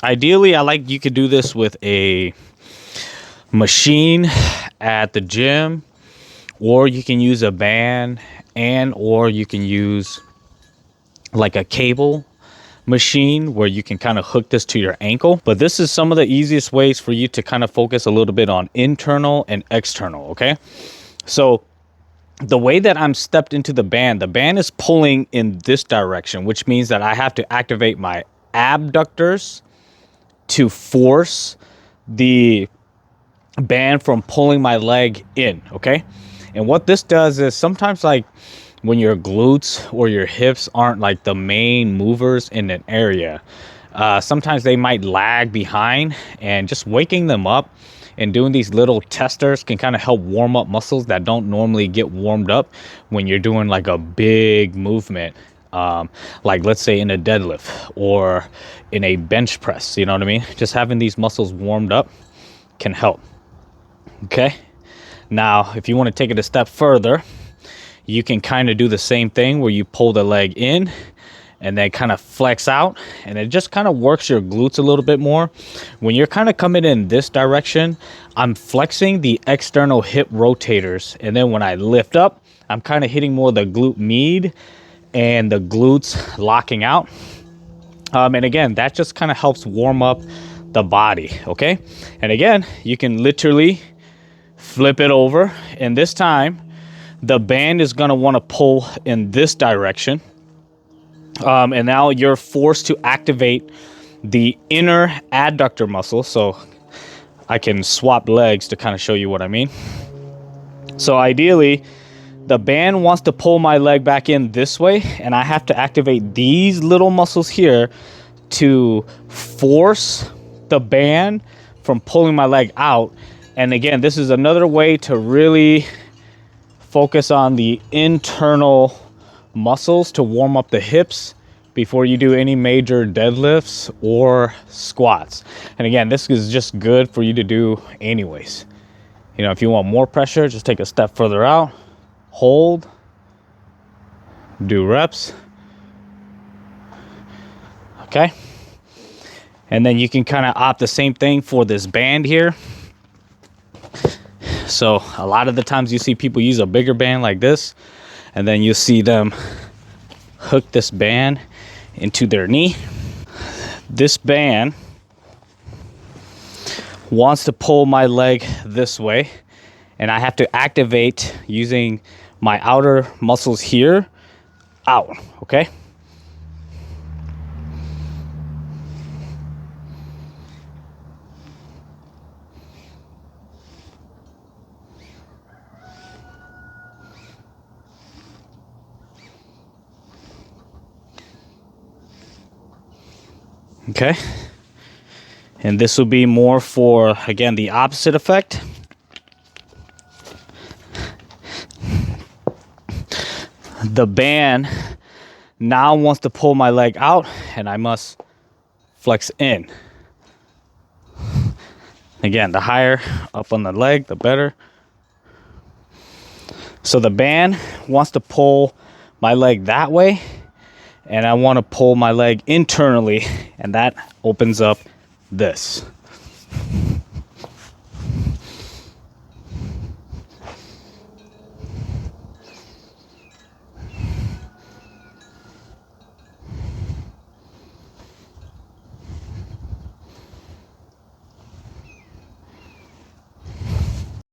Ideally, you could do this with a machine at the gym, or you can use a band, and or you can use like a cable machine where you can kind of hook this to your ankle. But this is some of the easiest ways for you to kind of focus a little bit on internal and external. Okay, so the way that I'm stepped into the band is pulling in this direction, which means that I have to activate my abductors to force the band from pulling my leg in. Okay, and what this does is sometimes, like, when your glutes or your hips aren't like the main movers in an area, sometimes they might lag behind, and just waking them up and doing these little testers can kind of help warm up muscles that don't normally get warmed up when you're doing like a big movement, like let's say in a deadlift or in a bench press. You know what I mean? Just having these muscles warmed up can help. Okay, now if you want to take it a step further, you can kind of do the same thing where you pull the leg in and then kind of flex out, and it just kind of works your glutes a little bit more. When you're kind of coming in this direction, I'm flexing the external hip rotators, and then when I lift up, I'm kind of hitting more the glute med and the glutes locking out. And again, that just kind of helps warm up the body. Okay, and again, you can literally flip it over, and this time the band is going to want to pull in this direction. And now you're forced to activate the inner adductor muscle. So I can swap legs to kind of show you what I mean. So ideally, the band wants to pull my leg back in this way, and I have to activate these little muscles here to force the band from pulling my leg out. And again, this is another way to really focus on the internal muscles to warm up the hips before you do any major deadlifts or squats. And again, this is just good for you to do anyways. You know, if you want more pressure, just take a step further out, hold, do reps. Okay, and then you can kind of opt the same thing for this band here. So a lot of the times you see people use a bigger band like this, and then you see them hook this band into their knee. This band wants to pull my leg this way, and I have to activate using my outer muscles here out. Okay, okay, and this will be more for, again, the opposite effect. The band now wants to pull my leg out, and I must flex in. Again, the higher up on the leg, the better. So the band wants to pull my leg that way, and I want to pull my leg internally, and that opens up this.